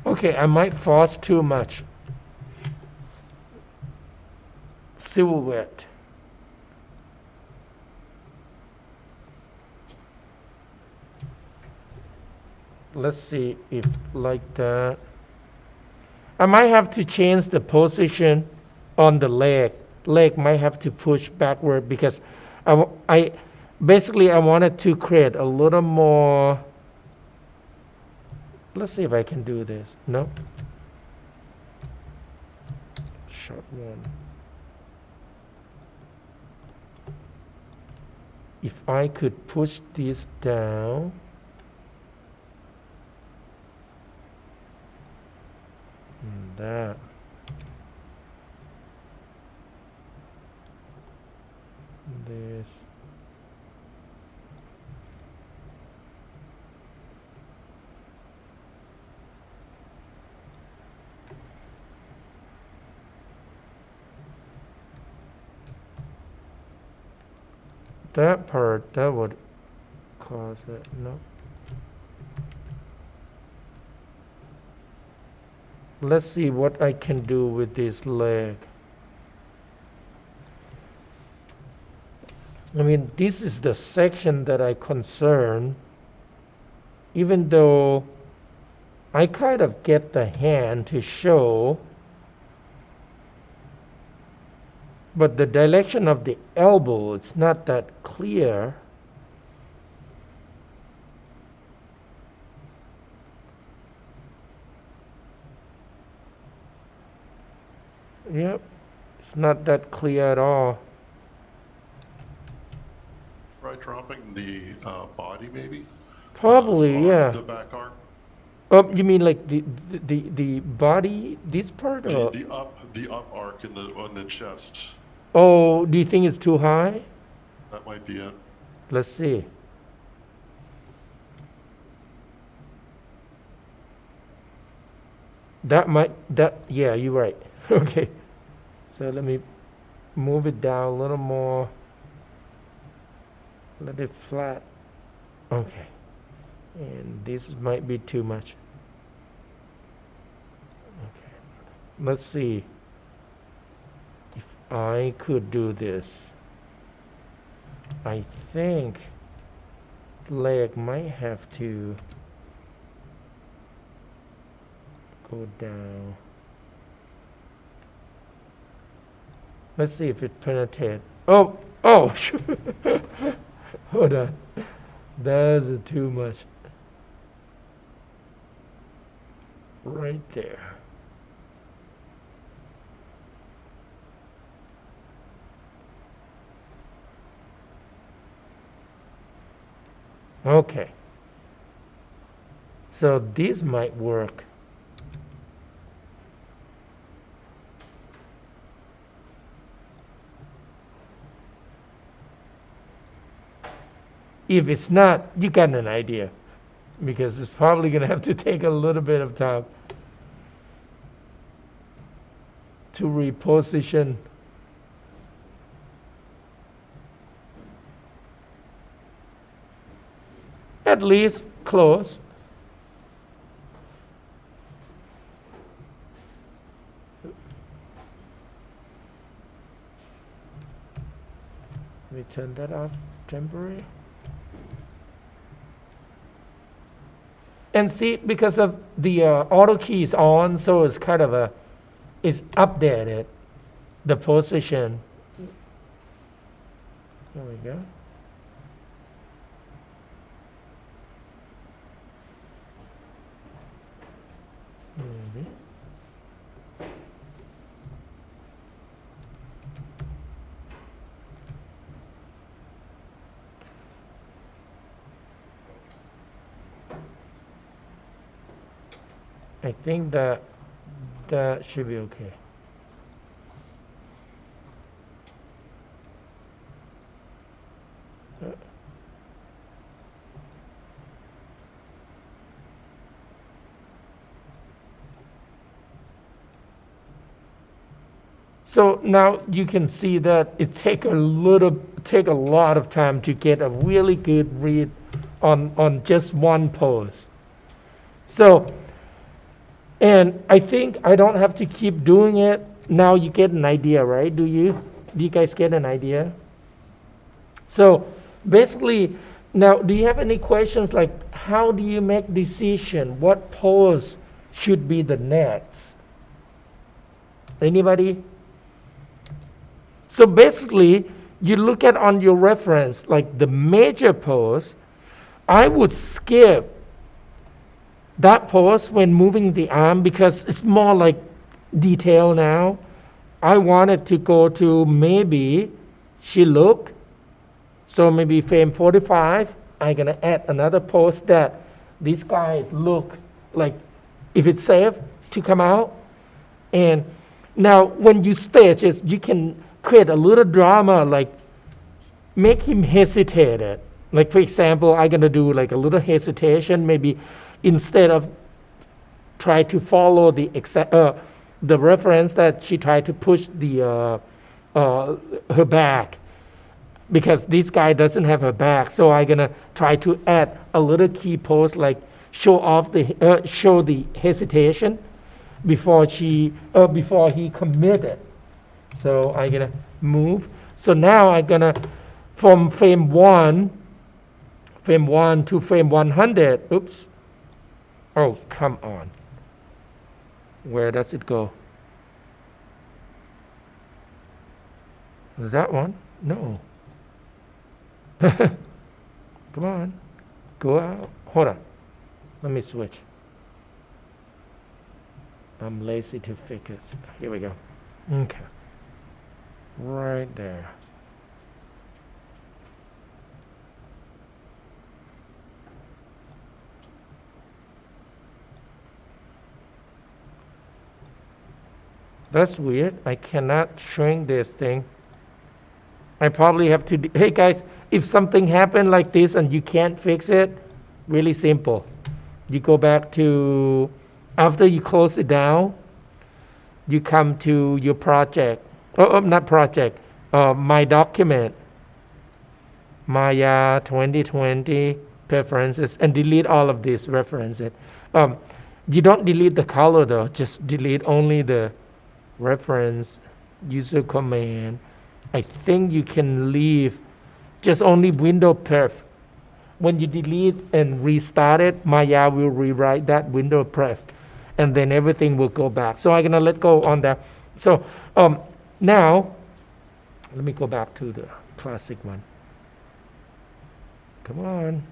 Okay, I might force too much. Silhouette. Let's see if like that. I might have to change the position on the leg. Leg might have to push backward because I basically I wanted to create a little more. Let's see if I can do this. No. Short one. If I could push this down. That. This. That part, that would cause it. No. Let's see what I can do with this leg. I mean, this is the section that I concern, even though I kind of get the hand to show, but the direction of the elbow, it's not that clear. Yep, it's not that clear at all. Try dropping the body maybe? Probably, arm, yeah. The back arm? Oh, you mean like the body, this part, or? The up arc in the on the chest. Oh, do you think it's too high? That might be it. Let's see. Yeah, you're right. Okay. So let me move it down a little more. Let it flat. Okay. And this might be too much. Okay. Let's see if I could do this. I think leg might have to go down. Let's see if it penetrates. Oh, hold on. That's too much. Right there. Okay. So this might work. If it's not, you got an idea, because it's probably going to have to take a little bit of time to reposition. At least close. Let me turn that off temporary. And see, because of the auto key is on, so it's kind of it's updated, the position. There we go. Maybe. I think that should be okay. So now you can see that it take a lot of time to get a really good read on just one pose. So, and I think I don't have to keep doing it. Now you get an idea, right? Do you guys get an idea? So basically, now do you have any questions like how do you make decision what pose should be the next? Anybody? So basically, you look at on your reference, like the major pose, I would skip that pose when moving the arm because it's more like detail now. I wanted to go to maybe she look. So maybe frame 45, I'm gonna add another pose that these guys look like if it's safe to come out. And now when you stage it, you can create a little drama, like make him hesitate. Like for example, I'm gonna do like a little hesitation, maybe instead of try to follow the reference that she tried to push the her back, because this guy doesn't have her back. So I'm gonna try to add a little key pose, like show the hesitation before he committed. So I'm gonna move. So now I'm gonna from frame 1 to frame 100. Oops. Oh, come on. Where does it go? Is that one? No. Come on. Go out. Hold on. Let me switch. I'm lazy to fix it. Here we go. Okay. Right there. That's weird. I cannot shrink this thing. I probably have to, hey guys, if something happened like this and you can't fix it, really simple. You go back to, after you close it down, you come to your project, not project, my document, Maya 2020 preferences, and delete all of these references. You don't delete the color though, just delete only the reference, user command. I think you can leave just only window perf. When you delete and restart it, Maya will rewrite that window perf, and then everything will go back. So I'm gonna let go on that. So now, let me go back to the classic one. Come on.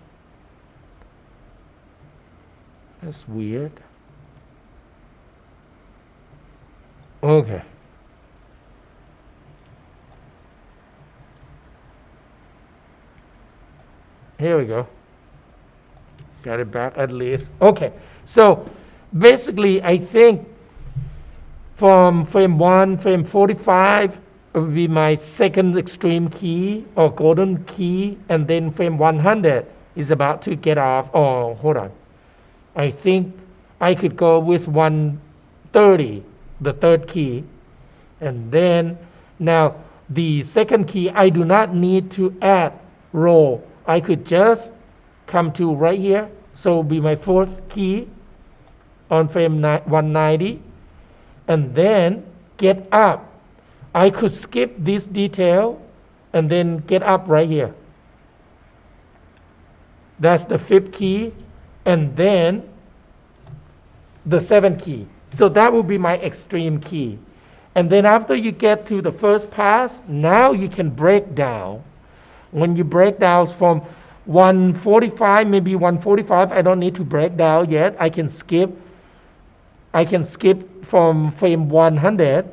That's weird. Okay. Here we go. Got it back at least. Okay. So basically, I think from frame 1, frame 45 will be my second extreme key or golden key, and then frame 100 is about to get off. Oh, hold on. I think I could go with 130, the third key, and then now the second key, I do not need to add roll. I could just come to right here, so it will be my fourth key on frame 190, and then get up. I could skip this detail and then get up right here. That's the fifth key, and then the seventh key. So that will be my extreme key. And then after you get to the first pass, now you can break down. When you break down from 145, maybe 145, I don't need to break down yet. I can skip from frame 100,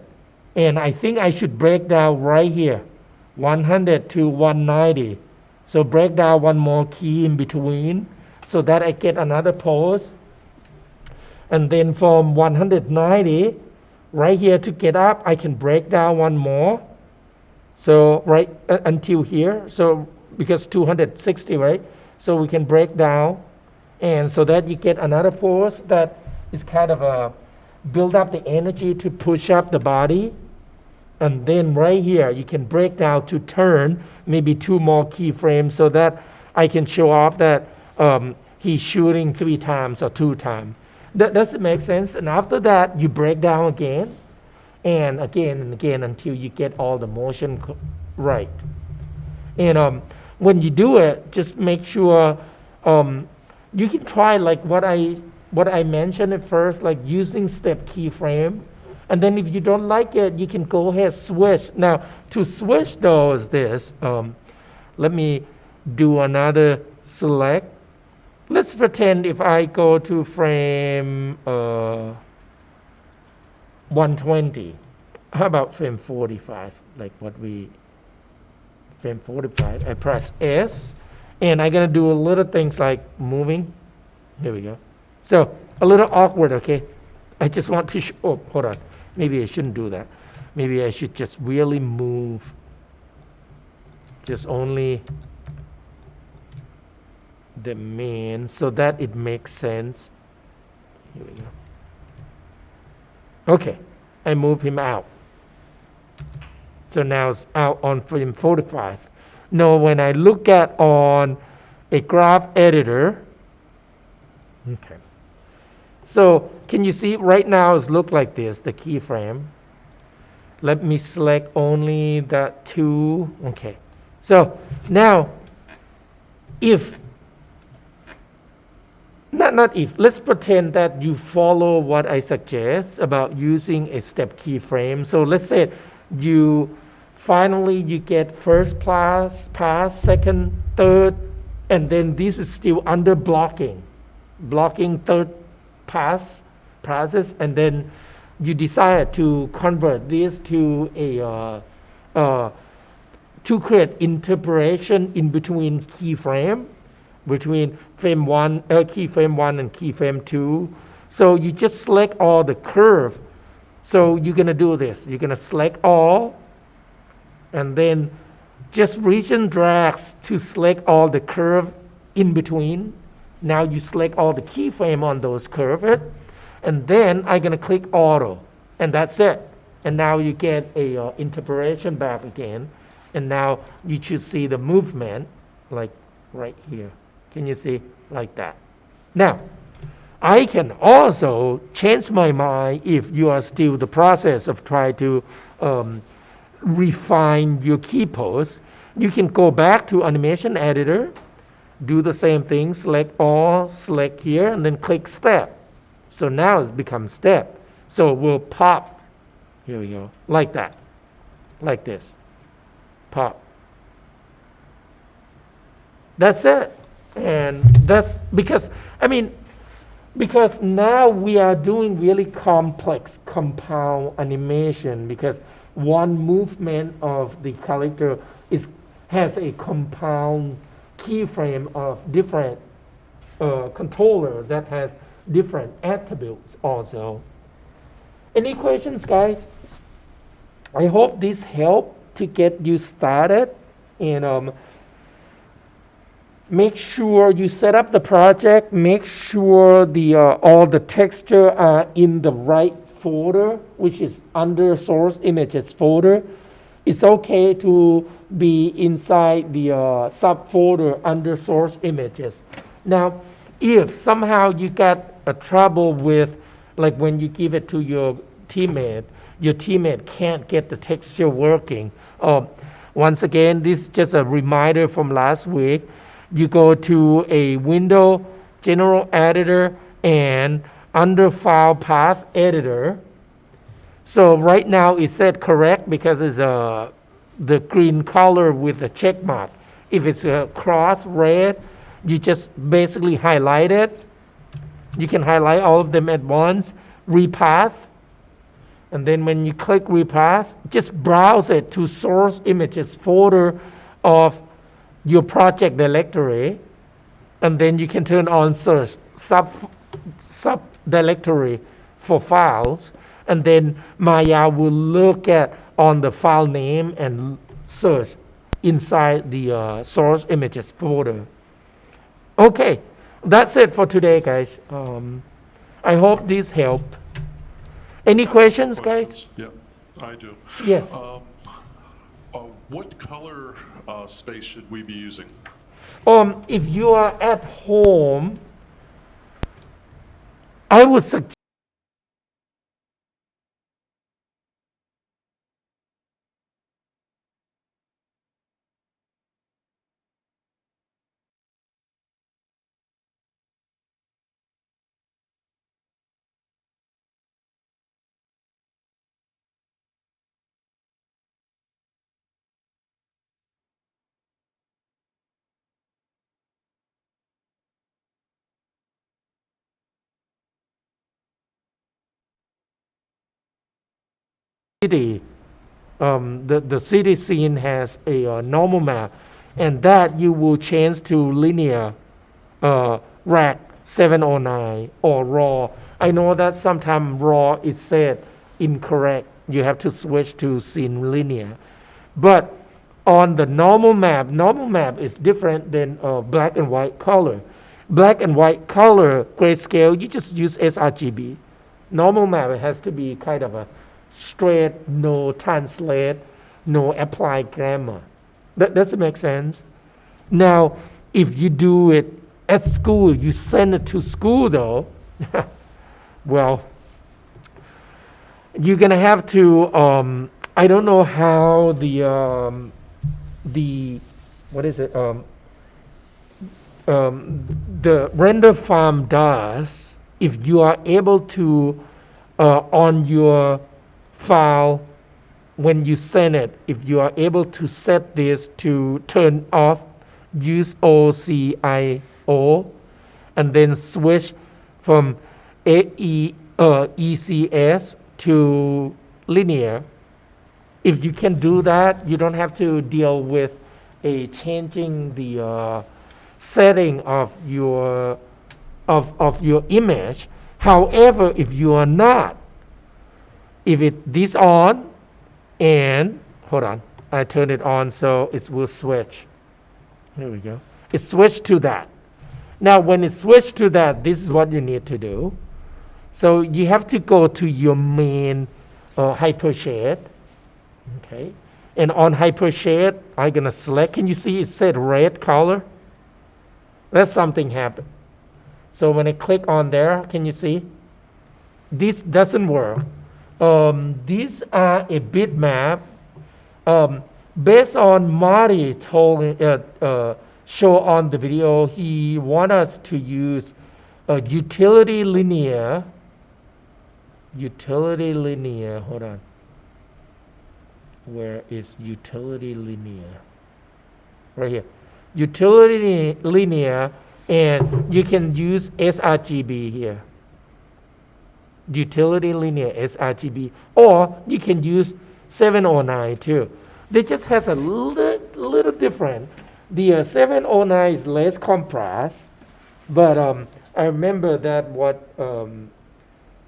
and I think I should break down right here, 100 to 190. So break down one more key in between so that I get another pose. And then from 190, right here to get up, I can break down one more. So right until here, so because 260, right? So we can break down, and so that you get another pose that is kind of a build up the energy to push up the body. And then right here, you can break down to turn maybe two more keyframes so that I can show off that he's shooting 3 times or 2 times. Does it make sense? And after that, you break down again and again until you get all the motion right. And when you do it, just make sure you can try like what I mentioned at first, like using step keyframe. And then if you don't like it, you can go ahead switch. Now to switch those, let me do another select. Let's pretend if I go to frame 120. How about frame 45? Like frame 45. I press S, and I'm gonna do a little things like moving. Here we go. So a little awkward, okay? I just want to oh, hold on. Maybe I shouldn't do that. Maybe I should just really move. Just only the main so that it makes sense. Here we go. Okay, I move him out. So now it's out on frame 45. Now when I look at on a graph editor, okay. So can you see right now it's look like this, the keyframe. Let me select only the 2. Okay. So now if not if, let's pretend that you follow what I suggest about using a step keyframe. So let's say you get first pass, second, third, and then this is still under blocking third passes, and then you decide to convert this to to create interpolation in between keyframe, between frame 1, keyframe 1 and keyframe 2. So you just select all the curve So you're gonna do this. You're gonna select all, and then just reach and drag to select all the curve in between. Now you select all the keyframe on those curves, and then I'm gonna click auto, and that's it. And now you get a interpolation back again, and now you should see the movement like right here. Can you see like that? Now, I can also change my mind if you are still the process of trying to refine your key pose. You can go back to animation editor, do the same thing, select all, select here, and then click step. So now it's become step. So we'll pop, here we go, like that, like this, pop. That's it. And that's because, because now we are doing really complex compound animation, because one movement of the character has a compound keyframe of different controller that has different attributes also. Any questions, guys? I hope this helped to get you started, and make sure you set up the project, make sure all the texture are in the right folder, which is under source images folder. It's okay to be inside the subfolder under source images. Now, if somehow you got a trouble with, like when you give it to your teammate can't get the texture working. Once again, this is just a reminder from last week. You go to a window, general editor, and under file path editor. So right now it said correct because it's the green color with the check mark. If it's a cross red, you just basically highlight it. You can highlight all of them at once, repath, and then when you click repath, just browse it to source images folder of your project directory, and then you can turn on search sub directory for files, and then Maya will look at on the file name and search inside the source images folder. Okay, that's it for today, guys. I hope this helped. Any questions, guys? Yeah, I do. Yes. What color space should we be using? If you are at home, I would suggest city. The city scene has a normal map, and that you will change to linear rack 709 or raw. I know that sometimes raw is said incorrect. You have to switch to scene linear. But on the normal map is different than black and white color. Black and white color grayscale, you just use sRGB. Normal map, it has to be kind of a straight, no translate, no apply grammar. Does it make sense? Now, if you do it at school, you send it to school though, well, you're gonna have to, I don't know how the render farm does. If you are able to, on your file, when you send it, if you are able to set this to turn off, use OCIO, and then switch from ECS to linear. If you can do that, you don't have to deal with changing the setting of your image. However, if you are not, If it this on, and hold on, I turn it on so it will switch. Here we go. It switched to that. Now when it switched to that, this is what you need to do. So you have to go to your main hypershade. Okay. And on hypershade, I'm gonna select. Can you see it said red color? That's something happened. So when I click on there, can you see? This doesn't work. These are a bitmap. Based on Marty told show on the video, he want us to use utility linear. Utility linear. Hold on. Where is utility linear? Right here. Utility linear, and you can use sRGB here. Utility linear sRGB, or you can use 709 too. They just has a little different. The 709 is less contrast, but I remember that what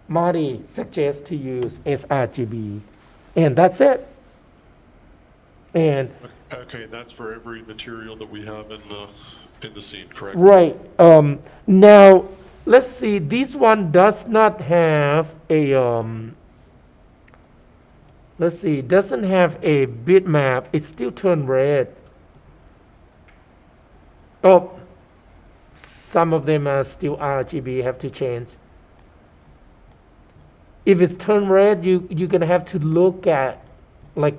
Marty suggests to use sRGB, and that's it. And Okay, that's for every material that we have in the scene, correct? right. Now let's see. This one does not have a let's see. It doesn't have a bitmap. It's still turned red. Oh, some of them are still RGB. Have to change. If it's turned red, you're gonna have to look at like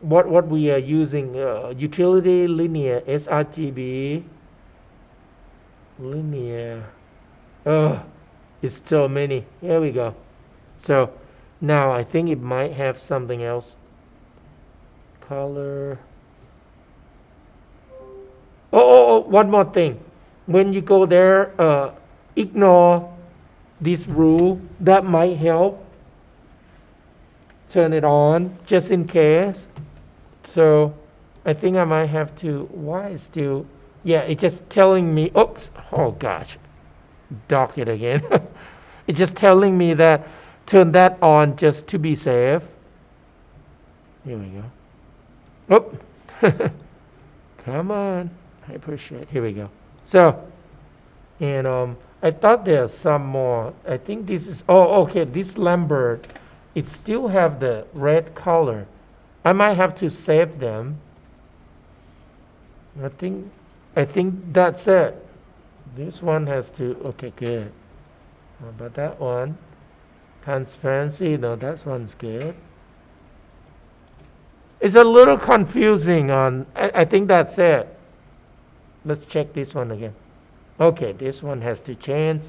what we are using. Utility linear sRGB linear. Oh, it's so many. Here we go. So now I think it might have something else. Color. Oh, one more thing. When you go there, ignore this rule. That might help. Turn it on just in case. So I think I might have to. Why is still? Yeah, it's just telling me. Oops. Oh gosh. Dock it again. It's just telling me that turn that on just to be safe. Here we go. Oop. Come on. I appreciate it. Here we go. So, and I thought there's some more. I think this is, oh, okay, this Lambert, it still have the red color. I might have to save them. I think that's it. This one has to, okay, good. How about that one? Transparency, no, that one's good. It's a little confusing on, I think that's it. Let's check this one again. Okay, this one has to change.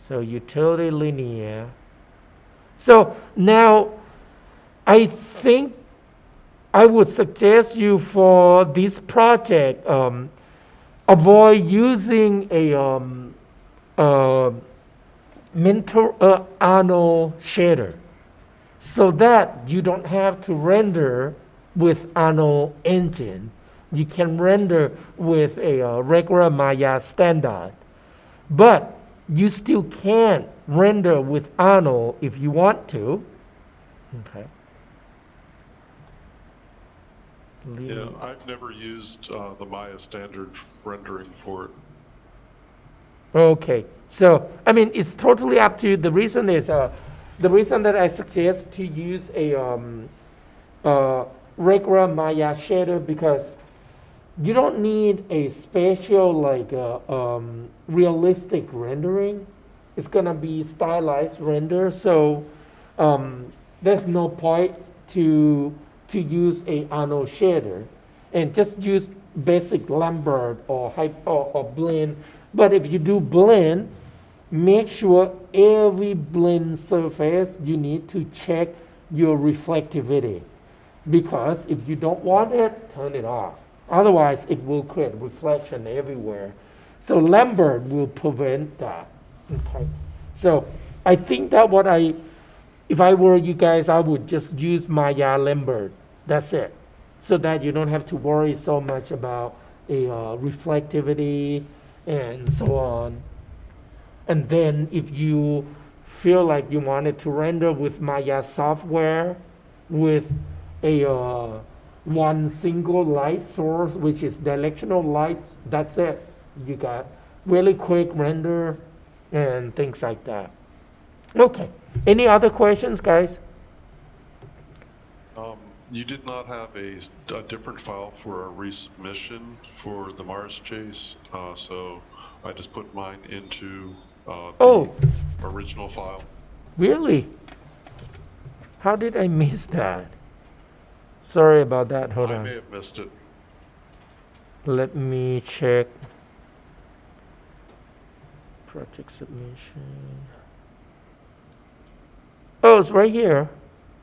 So utility linear. So now I think I would suggest you for this project, avoid using a mental Arnold shader, so that you don't have to render with Arnold engine. You can render with a regular Maya standard, but you still can render with Arnold if you want to. Okay. Yeah, I've never used the Maya standard rendering for it. Okay, so I mean it's totally up to you. The reason is the reason that I suggest to use a regular Maya shader, because you don't need a special like realistic rendering. It's gonna be stylized render, so there's no point to use a Arnold shader, and just use basic Lambert or blend. But if you do blend, make sure every blend surface you need to check your reflectivity, because if you don't want it, turn it off. Otherwise, it will create reflection everywhere. So Lambert will prevent that. Okay. So I think that if I were you guys, I would just use Maya Lambert. That's it. So that you don't have to worry so much about a reflectivity and so on. And then if you feel like you wanted to render with Maya software with a one single light source, which is directional light, that's it. You got really quick render and things like that. Okay. Any other questions, guys? You did not have a different file for a resubmission for the Mars chase, so I just put mine into Oh, the original file. really? How did I miss that? Sorry about that. Hold I on. may have missed it. Let me check. Project submission. Oh, it's right here.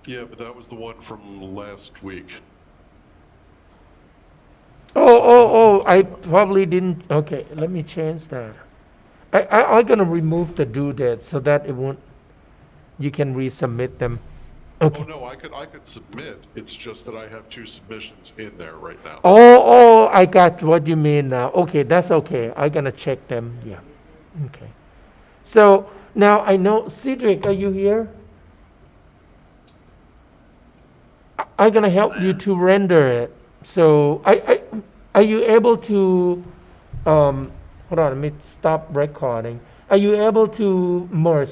Yeah, but that was the one from last week. Oh, I probably didn't. Okay, let me change that. I'm gonna remove the due date so that it won't, you can resubmit them. Okay. Oh no, I could submit. It's just that I have 2 submissions in there right now. Oh, I got what you mean now. Okay, that's okay. I'm gonna check them. Yeah. Okay. So now I know, Cedric, are you here? I'm gonna help you to render it. So are you able to, hold on, let me stop recording. Are you able to merge